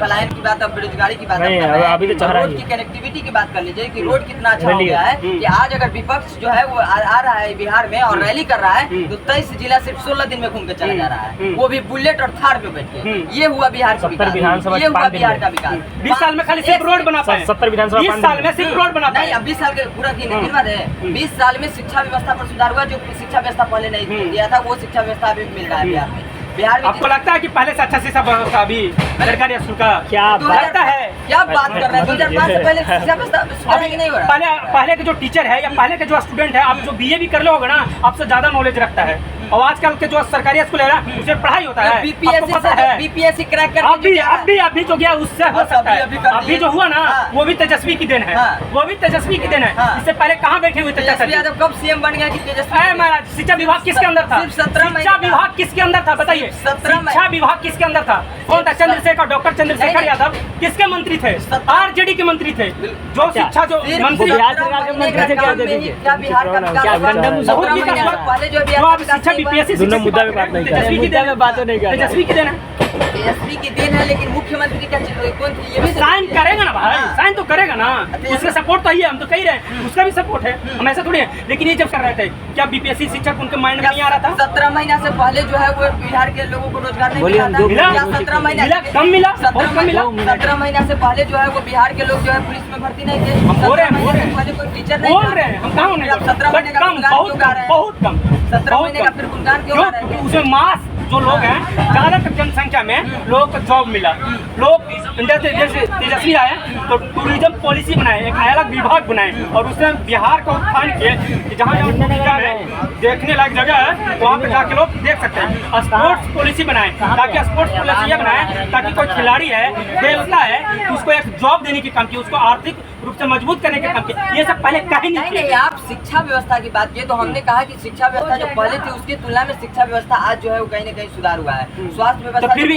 पलायन की बात, अब बेरोजगारी की बात नहीं, आप कर रहे हैं। अभी तो चल रहा रोड है। की कनेक्टिविटी की बात कर लीजिए कि रोड कितना अच्छा हो रैली गया है है। कि आज अगर विपक्ष जो है वो आ रहा है बिहार में और रैली कर रहा है तो 23 जिला सिर्फ 16 दिन में घूम के चला जा रहा है, वो भी बुलेट और थार पे बैठ के। ये हुआ बिहार का 70 विधानसभा विकास, ये हुआ 5 दिन बिहार में। का विकास। 20 साल में खाली सिर्फ रोड बना पाए, 70 विधानसभा 20 साल में सिर्फ रोड बना नहीं, पाए। अब 20 साल के पूरा की नहीं बात है। 20 साल में शिक्षा व्यवस्था पर सुधार हुआ, जो शिक्षा व्यवस्था पहले नहीं दिया था वो शिक्षा व्यवस्था अभी मिल रहा है बिहार में। बिहार में आपको लगता है कि पहले से अच्छा शिक्षा व्यवस्था अभी सरकारी स्कूल का क्या लगता है? क्या बात कर रहे हैं? 2005 से पहले शिक्षा व्यवस्था सुधार ही नहीं हो रहा। पहले के जो टीचर है या पहले के जो स्टूडेंट है, आप जो बीए भी कर लो होगा ना, आपसे ज्यादा नॉलेज रखता है। और आजकल के जो सरकारी स्कूल है ना, उसमें पढ़ाई होता है, आपको पता है। बीपीएससी क्रैक कर अभी जो गया उससे हो सकता है। अभी जो हुआ ना वो भी तेजस्वी की देन है, वो भी तेजस्वी की देन है। इससे पहले कहाँ बैठे हुए थे तेजस्वी यादव कब सीएम बन गया कि तेजस्वी? महाराज शिक्षा विभाग किसके अंदर था? सिर्फ 17 महीने शिक्षा का। विभाग किसके अंदर था बताइए? 17 शिक्षा विभाग किसके अंदर था? कौन था? चंद्रशेखर, डॉक्टर चंद्रशेखर नहीं। यादव किसके मंत्री थे? आरजेडी के मंत्री थे। जो शिक्षा जो मंत्री बिहार सरकार के मंत्री थे, क्या दे दीजिए? क्या बिहार का विकास क्या हुआ? गंडम 17 महीने बाद पहले जो बिहार जो का आप विकास शिक्षा नहीं हुआ। बीपीएससी दोनों मुद्दा में बात नहीं कर रहे। तेजस्वी की मुद्दा देन में बात नहीं कर रहे। तेजस्वी की देन है। तेजस्वी की देन है, लेकिन मुख्यमंत्री का कौन थी ये भी साइन करेगा ना भाई, हाँ। साइन तो करेगा ना, उसका सपोर्ट तो ही है, हम तो कह रहे हैं उसका भी सपोर्ट है, हम ऐसा थोड़ी है। लेकिन ये जब कर रहे थे, क्या बीपीएससी शिक्षक उनके माइंड में नहीं आ रहा था? 17 महीना से पहले जो है वो बिहार के लोगों को रोजगार नहीं बोलिए, मिला दो था। मिला? क्या 17 महीना मिला? कम मिला? बहुत कम मिला? 17 महीना से पहले जो है वो बिहार के लोग जो है पुलिस में भर्ती नहीं थे। हम बोल रहे हैं, 17 बोल रहे महीने हैं। से पहले कोई टीचर नहीं बोल था। रहे हैं, हम कहाँ नहीं अब 17 महीने का कम, गुणगान बहुत क्यों गा कम, रहे हैं? बहुत कम, 17 बहुत महीने का कम। फिर गुणगान क्यों क्यों? गा रहे हैं? क्योंकि उसमें मास जो लोग हैं, ज्यादातर जनसंख्या में लोगों को जॉब मिला। लोग जैसे तेजस्वी आए तो टूरिज्म पॉलिसी बनाए, एक अलग विभाग बनाए और उसने बिहार को उत्थान किए कि जहाँ जहाँ टूरिज्म है, देखने लायक जगह है, वहाँ पे जाके लोग देख सकते हैं। स्पोर्ट्स पॉलिसी बनाए, ताकि स्पोर्ट्स पॉलिसी बनाए ताकि कोई खिलाड़ी है, खेलता है, उसको एक जॉब देने की काम की, उसको आर्थिक रूप से मजबूत करने का काम किया। ये सब पहले कहीं नहीं नहीं, आप शिक्षा व्यवस्था की बात किए तो हमने कहा कि शिक्षा व्यवस्था जो पहले थी उसकी तुलना में शिक्षा व्यवस्था आज जो है वो कहीं न कहीं सुधार हुआ है। स्वास्थ्य तो व्यवस्था फिर भी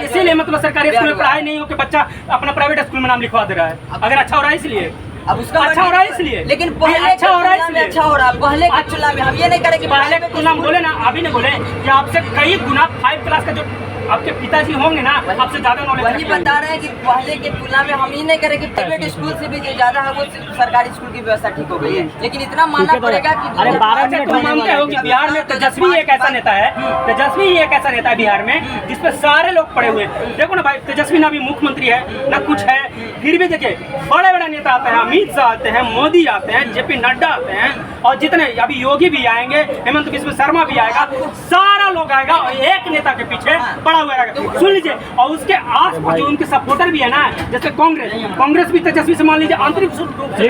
इसीलिए मतलब सरकारी स्कूल में पढ़ाई नहीं हो कि बच्चा अपना प्राइवेट स्कूल में नाम लिखवा दे रहा है। अगर अच्छा हो रहा है इसलिए, अब उसका अच्छा हो रहा है इसलिए, लेकिन पहले अच्छा हो रहा है इसलिए, अच्छा हो रहा है पहले की तुलना में। हम ये नहीं करें कि पहले के तुलना में बोले ना, अभी ने बोले कि आपसे कई गुना 5 क्लास का जो आपके पिताजी होंगे ना आपसे ज्यादा नॉलेज वही बता रहे हैं कि पहले की तुलना में हम ये नहीं करें कि प्राइवेट स्कूल से भी जो ज्यादा है वो सरकारी स्कूल की व्यवस्था ठीक हो गई है। लेकिन इतना मानना पड़ेगा कि अरे 12 मिनट तुम मानते हो कि बिहार में तेजस्वी एक ऐसा नेता है, तेजस्वी ही एक ऐसा नेता है बिहार में जिसपे सारे लोग पड़े हुए हैं। देखो ना भाई, तेजस्वी ना भी मुख्यमंत्री है ना कुछ है, फिर भी देखिए बड़े बड़े नेता आते हैं, अमित शाह आते हैं, मोदी आते हैं, जेपी नड्डा आते हैं, और जितने अभी योगी भी आएंगे, हेमंत बिस्व शर्मा भी आएगा, सारा लोग आएगा और एक नेता के पीछे पड़ा हुआ रहेगा। सुन लीजिए, और उसके आस पास जो उनके सपोर्टर भी है ना, जैसे कांग्रेस भी तेजस्वी से मान लीजिए आंतरिक रूप से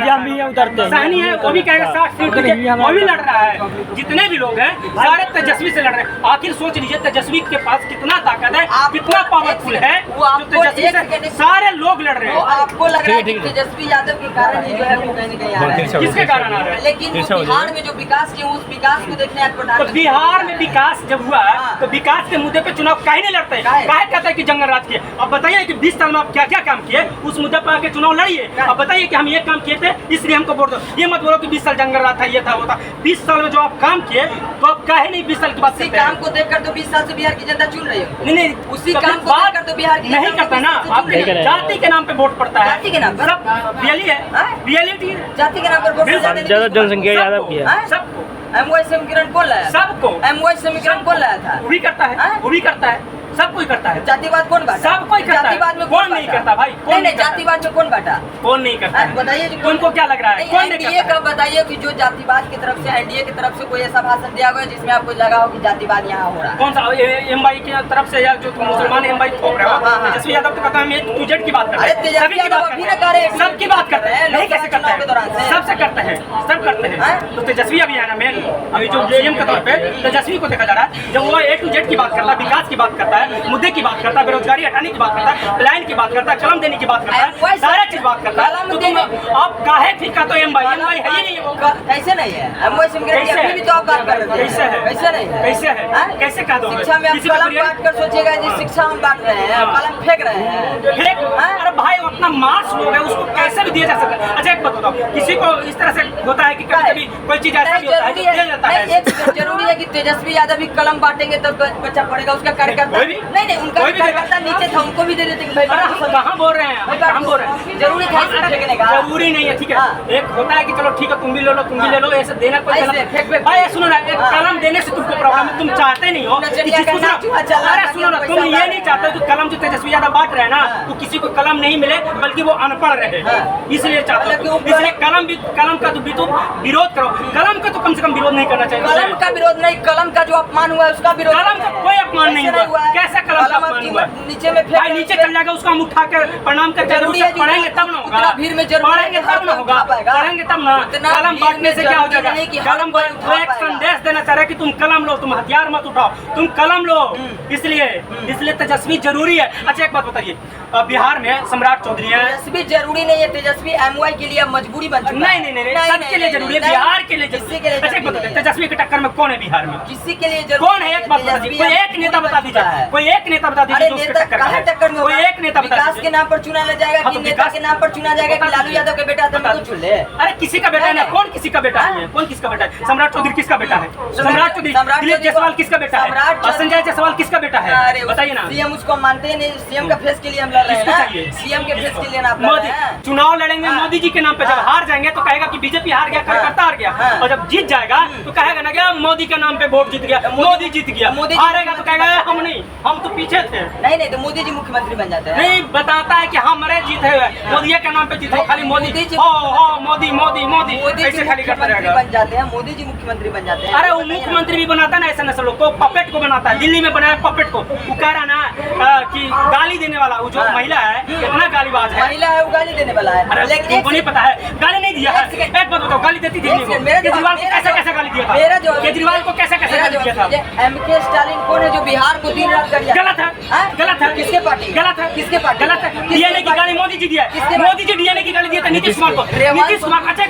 सहनी है, वो भी कहेगा 60 सीट वो भी लड़ रहा है। जितने भी लोग हैं सारे तेजस्वी से लड़ रहे हैं। आखिर सोच लीजिए तेजस्वी के पास कितना ताकत है, कितना पावरफुल है, जो तेजस्वी से सारे लोग लड़ रहे हैं। आपको लग रहा है कि तेजस्वी यादव के कारण ही जो है वो कहीं न कहीं आ रहा है। किसके कारण आ रहा है? लेकिन बिहार में जो विकास किया उस विकास को देखने आज तो प्रधानमंत्री बिहार में विकास जब हुआ तो विकास के मुद्दे पे चुनाव काहे नहीं लड़ते? काहे कहते हैं कि जंगल राज किए? अब बताइए कि 20 साल में आप क्या क्या काम किए, उस मुद्दे पर आके चुनाव लड़िए। अब बताइए कि हम ये काम किए थे इसलिए हमको वोट दो। ये मत बोलो कि 20 साल जंगल राज था, ये था वो था। 20 साल में जो आप काम किए तो आप काहे नहीं 20 साल की बात करते हैं? काम को देखकर तो 20 साल से बिहार की जनता चुन रही है। नहीं, उसी काम को देखकर तो बिहार की नहीं करता ना। आपके जाति के नाम पे वोट पड़ता है, जाति के नाम पर? सब रियलिटी है, रियलिटी है। जाति के नाम पर वोट ज्यादा जनसंख्या यादव की है। सबको एमवाई समीकरण कौन लाया? सबको एमवाई समीकरण कौन लाया था? वो भी करता है, वो भी करता है, सब कोई करता है। जातिवाद कौन बांटा? सब कोई करता है। जातिवाद में कौन नहीं करता भाई? कौन नहीं, जातिवाद में कौन बांटा? कौन नहीं करता है? बताइए जी, तुमको क्या लग रहा है? कौन नहीं एनडीए करता का बताइए कि जो जातिवाद की तरफ से एनडीए की तरफ से कोई ऐसा भाषण दिया हुआ है जिसमें आपको लगा हो कि जातिवाद यहाँ हो रहा है? कौन सा एमवाई की तरफ से, या जो मुसलमान एमवाई थोप रहे हो? तेजस्वी यादव तो कहता है मैं टू जेड की बात करता है, सभी की बात करता है, सबकी बात करता है। नहीं कैसे करता है? सबसे करते हैं, सब करते हैं। तो तेजस्वी अभी है ना मेन, अभी जो सीएम के तौर पे तेजस्वी को देखा जा रहा है, जब वो ए टू जेड की बात करता है, विकास की बात करता है, मुद्दे की बात करता है, बेरोजगारी हटाने की बात करता है, प्लान की बात करता है, कलम देने की बात करता है, सारा चीज बात करता है। तो तुम आप काहे फिर का तो एमवाई है ही नहीं है वो। कैसे नहीं है? एमवाई समीकरण की अभी भी तो आप बात कर रहे थे। कैसे है? कैसे नहीं है? कैसे है? कैसे कह दो? शिक्षा में आप कलम बांट कर सोचिएगा जी शिक्षा हम बांट रहे हैं, कलम फेंक रहे हैं। अरे भाई अपना मार्क्स लोग है उसको कैसे भी दिया जा सकता है। अच्छा एक बात बताओ, किसी को इस तरह से होता है कि कभी कोई चीज ऐसा भी होता है जो दिया जाता है। जरूरी है कि तेजस्वी यादव भी कलम बांटेंगे तब बच्चा पढ़ेगा, उसका कार्यकर्ता नहीं उनका कार्यकर्ता नीचे था, उनको भी दे देते कि भाई कहाँ बोल रहे हैं, कहाँ बोल रहे हैं? जरूरी था फेंकने का? जरूरी नहीं है, ठीक है। एक होता है कि चलो ठीक है तुम भी ले लो, तुम भी ले लो, ऐसे देना कोई भाई सुनो ना, एक कलम देने से तुमको प्रॉब्लम है, तुम चाहते नहीं हो कि जिसको अरे सुनो ना, तुम ये नहीं चाहते कि कलम जो तेजस्वी यादव बांट रहे हैं ना तो किसी को कलम नहीं मिले बल्कि वो अनपढ़ रहे, इसलिए चाहते हो। इसलिए कलम का तो विरोध करो। कलम का तो कम से कम विरोध नहीं करना चाहिए। कलम का विरोध नहीं, कलम का जो अपमान हुआ है उसका विरोध। कलम का कोई अपमान नहीं हुआ। कैसे कलम का अपमान हुआ? नीचे में भाई नीचे चल जाएगा, उसको हम उठा कर प्रणाम करके पढ़ेंगे तब ना होगा। भीड़ में जरूर पढ़ेंगे तब ना होगा, पढ़ेंगे तब ना। कलम बांटने से क्या हो जाएगा? कलम वो एक संदेश देना चाह रहा है कि तुम कलम लो, तुम हथियार मत उठाओ, तुम कलम लो। इसलिए तेजस्वी जरूरी है। अच्छा एक बात बताइए, बिहार में सम्राट चौधरी है। तेजस्वी जरूरी नहीं है, तेजस्वी एमवाई के लिए मजबूरी बन चुका है। नहीं, सबके लिए जरूरी है, बिहार के लिए जरूरी है। अच्छा एक बात बताइए, तेजस्वी के टक्कर में कौन है बिहार में? किसी के लिए जरूरी कौन है? एक बात बता दीजिए, कोई एक नेता बता दीजिए, कोई एक नेता बता दीजिए जो उसके टक्कर में है। कोई एक नेता बता विकास दीजिए। के नाम पर चुना जाएगा कि नेता के नाम पर चुना जाएगा कि लालू यादव के बेटा तुमको चुन ले? अरे किसी का बेटा है ना, कौन किसी का बेटा है? कौन किसका बेटा है? सम्राट चौधरी किसका बेटा है? सम्राट चौधरी। दिलीप जायसवाल किसका बेटा है? संजय जायसवाल किसका बेटा है? बताइए ना। सीएम उसको मानते ही नहीं, सीएम का फेस के लिए हम लड़ रहे हैं। सीएम के फेस के लिए आप मोदी चुनाव लड़ेंगे मोदी जी के नाम पे। जब हार जाएंगे तो कहेगा कि बीजेपी हार गया, कार्यकर्ता हार गया, और जब जीत जाएगा तो कहेगा ना कि मोदी के नाम पे वोट जीत गया, मोदी जीत गया। हारेगा तो कहेगा हम नहीं, हम तो पीछे थे। नहीं तो मोदी जी मुख्यमंत्री बन जाते हैं। नहीं बताता है कि हमारे जीते हुए मोदी के नाम पे जीते, खाली मोदी मोदी ऐसे खाली करता रहेगा। बन जाते हैं, मोदी जी मुख्यमंत्री बन जाते हैं। अरे वो मुख्यमंत्री भी बनाता है ना ऐसे नस्लों को, पपेट को बनाता है। दिल्ली में बनाया पपेट को, वो कह रहा ना कि गाली देने वाला वो जो महिला है कितना गालीबाज है। महिला है वो गाली देने वाला है, लेकिन तुमको नहीं पता है गाली नहीं दिया है। एक बात बताओ, गाली देती थी केजरीवाल को कैसे गाली दिया था? केजरीवाल को कैसे गाली दिया था? एमके स्टालिन कौन है जो बिहार को दिन रात कर? गलत है, गलत है। किसके पार्टी? गलत है। किसके पार्टी गलत है। डीएनए की गाली मोदी जी दिया है, मोदी जी डीएनए की गाली दिया था नीतीश कुमार को। नीतीश कुमार अच्छा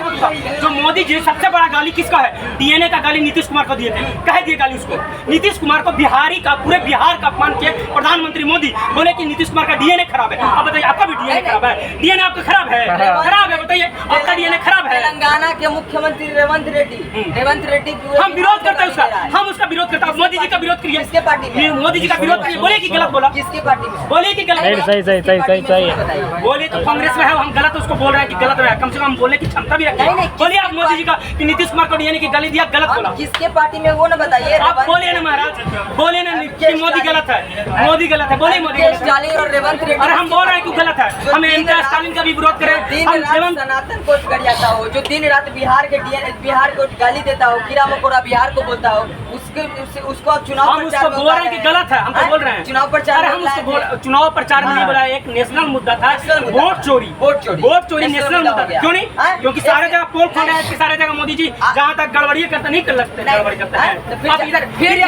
जो मोदी जी सबसे बड़ा गाली किसका है? डीएनए का गाली नीतीश कुमार को दिए थे, कह दिए गाली उसको। नीतीश कुमार को बिहारी का, पूरे बिहार का अपमान किया प्रधानमंत्री मोदी, बोले कि नीतीश कुमार का डीएनए खराब है। अब बताइए आपका भी डीएनए खराब है? डीएनए आपका खराब है? खराब है, बताइए आपका डीएनए खराब है? तेलंगाना के मुख्यमंत्री रेवंत रेड्डी हम विरोध करते हैं उसका, हम उसका विरोध करते हैं। मोदी जी का विरोध करिए, किसके पार्टी में? मोदी जी का विरोध करिए। बोले कि गलत बोला, किसकी पार्टी में? बोले कि गलत, सही बोले तो कांग्रेस में है, हम गलत उसको बोल रहे हैं कि गलत है। कम से कम बोलने की क्षमता भी रखिए। नहीं, बोलिए आप मोदी जी का कि नीतीश कुमार को डीएनए की गाली दिया, गलत बोला। किसके पार्टी में वो ना बताइए। आप बोलिए ना महाराज, बोलिए ना कि मोदी गलत है, मोदी गलत है, बोलिए मोदी गलत है। स्टालिन और रेवंत रेड्डी। अरे हम बोल रहे हैं कि गलत है, हम इंदिरा स्टालिन का भी विरोध करें। दिन हम रात एवं सनातन को गरियाता हो, जो दिन रात बिहार को गाली देता हो, कीड़ा मकोड़ा बिहार को बोलता हो, उसको आप चुनाव हम उसको बोल रहे हैं कि गलत है, हम तो बोल रहे हैं चुनाव प्रचार। हम उसको चुनाव प्रचार में नहीं बोला, एक नेशनल मुद्दा था, वोट चोरी नेशनल मुद्दा था। क्यों नहीं? क्योंकि सारे जगह पोल खोल रहे हैं, सारे जगह मोदी जी जहाँ तक गड़बड़ी करते नहीं कर लगते, गड़बड़ी करते हैं। आप इधर फिर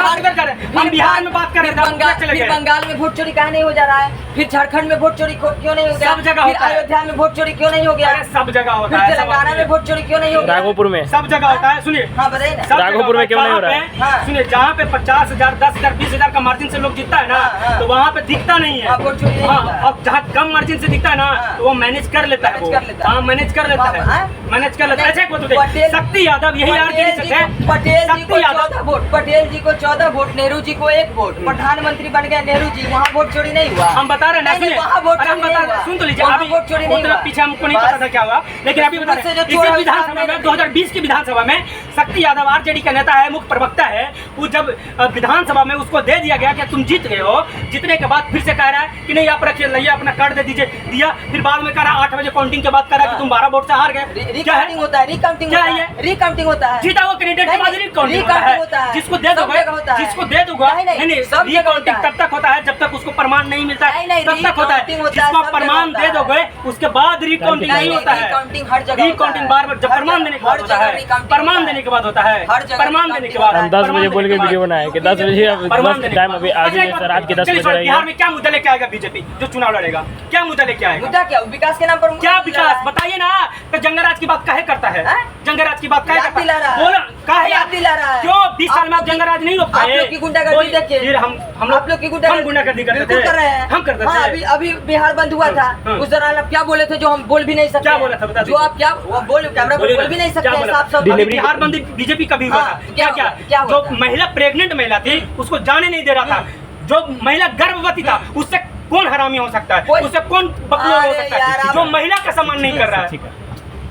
हम बिहार में बात कर रहे हैं, बंगाल में वोट चोरी काहे नहीं हो जा रहा है? फिर झारखंड में वोट चोरी क्यों नहीं हो गया? सब जगह होता है। अयोध्या में वोट चोरी क्यों नहीं हो गया? सब जगह होता है। तेलंगाना में वोट चोरी क्यों नहीं हो गया? राघोपुर में सब जगह होता है। सुनिए, हाँ बताइए ना। राघोपुर में क्यों नहीं हो रहा है? हाँ। सुनिए, जहाँ पे 50,000, 10,000, 20,000 का मार्जिन से लोग जीतता है ना, हाँ। तो वहाँ पे दिखता नहीं है। वोट चोरी नहीं होता है। और जहाँ कम मार्जिन से दिखता है ना, हाँ। तो वो मैनेज कर लेता है। मैनेज कर लेता है, हाँ। मैनेज कर लेता है। शक्ति यादव यही आरजेडी से है। पटेल जी को शक्ति यादव 14 वोट, पटेल जी को 14 वोट, नेहरू जी को 1 वोट, प्रधानमंत्री बन गए नेहरू जी, वहाँ वोट चोरी नहीं हुआ। हम बता रहे हैं ना, नहीं, सुनिए, वहाँ वोट अरे हम चोरी बता नहीं रहे, हुआ। सुन तो लीजिए। वहाँ अभी वोट चोरी नहीं उतना हुआ। पीछे हमको नहीं पता था क्या हुआ, लेकिन अभी बता रहे हैं, इसी विधानसभा में 2020 की विधानसभा में शक्ति यादव आरजेडी का नेता है, मुख्य प्रवक्ता है। वो जब विधानसभा में उसको दे दिया गया कि तुम जीत गए हो, जीतने के बाद फिर से कह रहा है कि नहीं आप रखिए, लाइए अपना कार्ड दे दीजिए, दिया। फिर बाद में कह रहा है 8 बजे काउंटिंग के बाद कह रहा है कि तुम 12 वोट से हार गए। रिकाउंटिंग होता है, रिकाउंटिंग क्या होता है? है, रिकाउंटिंग होता है। जीता हुआ कैंडिडेट के बाद रिकाउंटिंग होता है। जिसको दे दूंगा, जिसको दे दूंगा, नहीं रिकाउंटिंग तब तक होता है जब तक उसको प्रमाण नहीं मिलता है, तब तक होता है। जिसको प्रमाण दे दोगे उसके बाद रिकाउंटिंग नहीं होता है। रिकाउंटिंग हर जगह, रिकाउंटिंग बार बार जब प्रमाण देने के बाद होता है, प्रमाण देने के बाद होता है, प्रमाण देने के बाद। हम 10 बजे बोल के वीडियो बनाए कि 10 बजे टाइम अभी आज रात के 10 बजे रहेगा। बिहार में क्या मुद्दा लेके आएगा बीजेपी जो चुनाव लड़ेगा? क्या मुद्दा लेके आएगा? मुद्दा क्या? विकास के नाम पर क्या विकास बताइए ना। तो जंगराज की बात काहे करता है? जंगराज की बात काहे याद दिला रहा है। बोला काहे याद दिला रहा है। क्यों 20 साल में आप जंगराज नहीं रोक पाए? आप लोग की गुंडागर्दी देखिए। फिर हम लोग की गुंडागर्दी करते थे, बिल्कुल कर रहे हैं। हम करते हाँ, थे। अभी बिहार बंद हुआ था, उस दौरान आप क्या बोले थे जो हम बोल भी नहीं सकते? क्या बोला था बता जो आप क्या बोल कैमरा पर बोल भी नहीं सकते हैं, साफ साफ। बिहार बंदी बीजेपी का भी हुआ था। क्या क्या जो महिला प्रेग्नेंट महिला थी उसको जाने नहीं दे रहा था, जो महिला गर्भवती था उससे कौन हरामी हो सकता है, उससे कौन बकलोल हो सकता है जो महिला का सम्मान नहीं कर रहा है?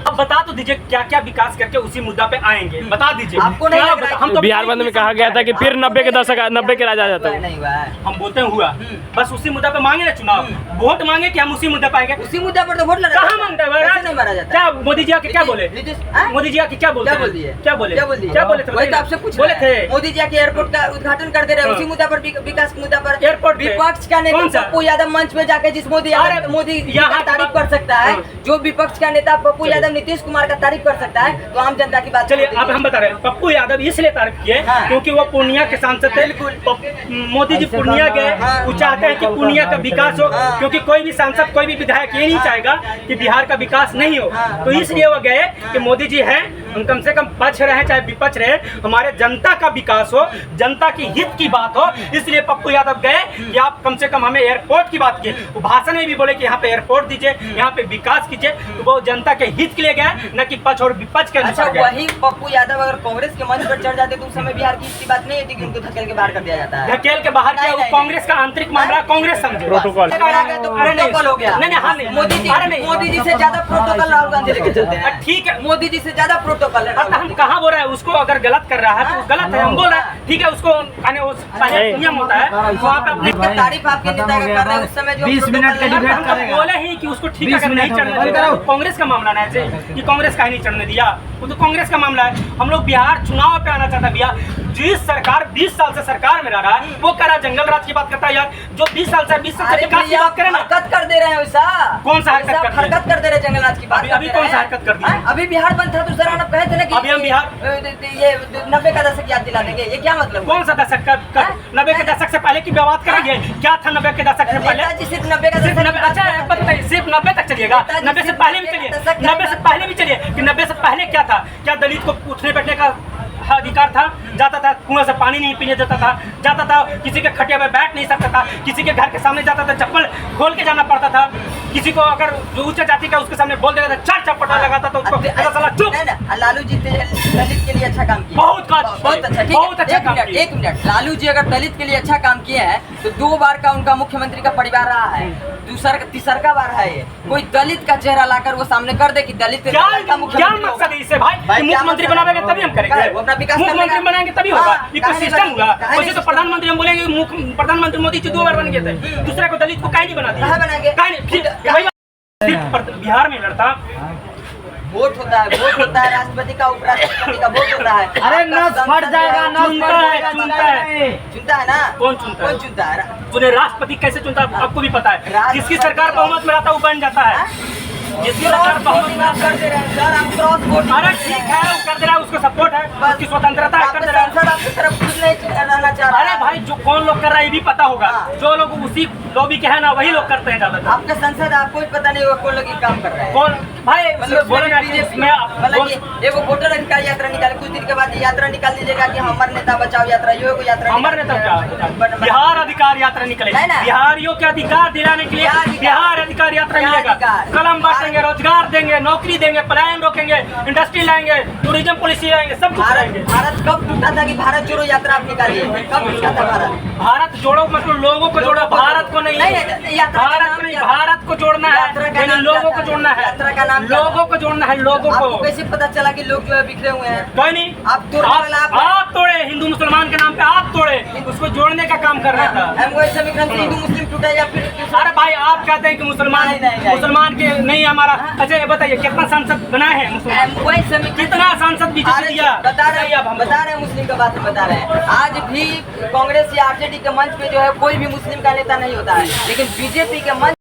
अब बता तो दीजिए क्या क्या विकास करके उसी मुद्दा पे आएंगे, बता दीजिए। आपको नहीं लग रहा है? हम तो बिहार बंद में कहा गया था कि फिर 90 के दशक 90 के राजा जाता है। नहीं हुआ है। हम बोलते हैं हुआ, बस उसी मुद्दा पे मांगे ना चुनाव, वोट मांगे कि हम उसी मुद्दा पे आएंगे। उसी मुद्दा पर तो वोट लड़ा। कहाँ मांगता है? ऐसे नहीं मारा जाता। क्या मोदी जी आके क्या बोले? मोदी जी आके क्या बोलते हैं? क्या बोले थे? वही तो आपसे पूछ बोले थे मोदी जी के एयरपोर्ट का उद्घाटन कर दे रहे हैं उसी मुद्दा पर, विकास के मुद्दा पर। एयरपोर्ट विपक्ष का नेता पप्पू यादव मंच में जाके जिस मोदी यहाँ तारीफ कर सकता है, जो विपक्ष का नेता पप्पू यादव नीतीश कुमार का तारीफ कर सकता है, तो आम जनता की बात। चलिए अब हम बता रहे हैं, पप्पू यादव इसलिए तारीफ किए क्योंकि वो पूर्णिया के सांसद थे। मोदी जी पूर्णिया गए, वो चाहते हैं कि पूर्णिया का विकास हो, क्योंकि कोई भी सांसद कोई भी विधायक ये नहीं चाहेगा कि बिहार का विकास नहीं हो। तो इसलिए वो गए कि मोदी जी हैं, हम कम से कम पक्ष रहे चाहे विपक्ष रहे, हमारे जनता का विकास हो, जनता की हित की बात हो। इसलिए पप्पू यादव गए कि आप कम से कम हमें एयरपोर्ट की बात किए। वो भाषण में भी बोले कि यहाँ पे एयरपोर्ट दीजिए, यहाँ पे विकास कीजिए। तो वो जनता के हित के लिए गए, न कि पक्ष और विपक्ष के अनुसार गए। वही पप्पू यादव अगर कांग्रेस के मंच पर चढ़ जाते तो उस समय बिहार की इसकी बात नहीं होती कि उनको धकेल के बाहर कर दिया जाता है। धकेल के बाहर क्या? कांग्रेस का आंतरिक मामला कांग्रेस समझे, प्रोटोकॉल प्रोटोकॉल हो गया। नहीं मोदी जी से ज्यादा प्रोटोकॉल राहुल गांधी लेके चलते हैं। ठीक है, मोदी जी से ज्यादा प्रोटोकॉल है। हम कहाँ बोल रहे हैं उसको अगर गलत कर रहा है तो गलत है, हम बोल रहे हैं ठीक है, उसको नियम होता है वहाँ पे अपनी तारीफ आपके नेता का कर रहे हैं उस समय जो 20 मिनट का डिबेट हम तो बोले ही कि उसको ठीक है नहीं चढ़ने दिया। कांग्रेस का मामला ना है कि कांग्रेस का ही नहीं चढ़ने दिया, वो तो कांग्रेस का मामला है। हम लोग बिहार चुनाव पे आना चाहता भैया। जिस सरकार 20 साल से सरकार में रह रहा है वो कह रहा है जंगल राज की बात करता है यार, जो 20 साल से विकास की बात करे ना। हरकत कर दे रहे हैं वैसा। कौन सा हरकत कर दे रहे हैं? जंगल राज की बात। अभी कौन सा हरकत कर दी? अभी बिहार बंद था तो सर कहे थे ना कि अभी हम बिहार ये 90 का दशक याद दिला देंगे, ये क्या मतलब? कौन सा दशक का 90 के दशक से पहले की बात करेंगे? क्या था 90 के दशक से पहले? नेताजी सिर्फ 90 का सिर्फ दशक 90 अच्छा एक बात बताइए, सिर्फ 90 तक चलिएगा? 90 से पहले भी चलिए, 90 से पहले भी चलिए कि 90 से पहले क्या था? क्या दलित को उठने बैठने का अधिकार था? जाता था कुएं से पानी नहीं पीने देता था, जाता था किसी के खटिया में बैठ नहीं सकता था, किसी के घर के सामने जाता था चप्पल खोल के जाना पड़ता था, किसी को अगर जो उच्च जाति का उसके सामने बोल देता था 4 चप्पटा लगाता था उसको पता चला चुप। लालू जी दलित के लिए अच्छा काम किया, बहुत अच्छा, ठीक बहुत है। अच्छा काम किया। एक मिनट, लालू जी अगर दलित के लिए अच्छा काम किए हैं तो 2 बार का उनका मुख्यमंत्री का परिवार रहा है, तीसरा बार है ये। कोई दलित का चेहरा लाकर वो सामने कर दे कि दलित का क्या मुख्यमंत्री मकसद है इससे भाई? मुख्यमंत्री बनाएंगे तभी हम करेंगे, मुख्यमंत्री बनाएंगे तभी होगा, ये कोई सिस्टम होगा। वैसे तो प्रधानमंत्री हम बोलेंगे, प्रधानमंत्री मोदी जी 2 बार बन गए थे, दूसरे को दलित को काहे नहीं बना दिया? बिहार में लड़ता वोट होता है राष्ट्रपति का, उपराष्ट्रपति का वोट होता है। अरे नस फट जाएगा, चुनता है चुनता है ना? कौन चुनता है? है? राष्ट्रपति कैसे चुनता है आपको भी पता है? जिसकी सरकार बहुमत में रहता है वो बन जाता है, जिसकी सरकार बहुमत में कर दे रहे हैं सर, आप क्रॉस वोट। अरे ठीक है वो कर दे रहा है, उसको सपोर्ट है, उसकी स्वतंत्रता है, कर दे रहा है। आपकी तरफ खुद नहीं रहना चाह रहा है। अरे भाई जो कौन लोग कर रहा है ये भी पता होगा, जो लोग उसी लॉबी के है ना वही लोग करते हैं ज्यादातर। आपका संसद आपको भी पता नहीं होगा कौन लोग ये काम कर रहे हैं। कौन भाई बोलेगा एगो वोटर अधिकार यात्रा निकाले, कुछ दिन के बाद यात्रा निकाल दीजिएगा कि हमारे नेता बचाओ यात्रा, यो यात्रा। हमारे नेता क्या बिहार अधिकार यात्रा निकले, बिहारियों के अधिकार दिलाने के लिए बिहार अधिकार यात्रा मिलेगा। कलम बांटेंगे, रोजगार देंगे, नौकरी देंगे, पलायन रोकेंगे, इंडस्ट्री लाएंगे, टूरिज्म पॉलिसी लाएंगे, सब कुछ करेंगे। भारत कब टूटा था कि भारत जोड़ो यात्रा आप निकालिए? कब टूटा था भारत? भारत जोड़ो मतलब लोगों को जोड़ो, भारत को नहीं। भारत को नहीं, भारत को जोड़ना है, यानी लोगों को जोड़ना है, लोगों को जोड़ना है, लोगों को। आपको कैसे पता चला कि लोग जो है बिखरे हुए हैं? कोई नहीं, आप तोड़े, हिंदू मुसलमान के नाम पे आप तोड़े, उसको जोड़ने का काम कर रहा था। हिंदू मुस्लिम टूटा या फिर? अरे भाई आप कहते हैं कि मुसलमान के नहीं हमारा। अच्छा ये बताइए कितना सांसद बनाए हैं मुसलमान? कितना सांसद बीजेपी दिया? बता रहे हैं मुस्लिम का बात बता रहे हैं। आज भी कांग्रेस या आरजेडी के मंच पे जो है कोई भी मुस्लिम का नेता नहीं होता है, लेकिन बीजेपी के मंच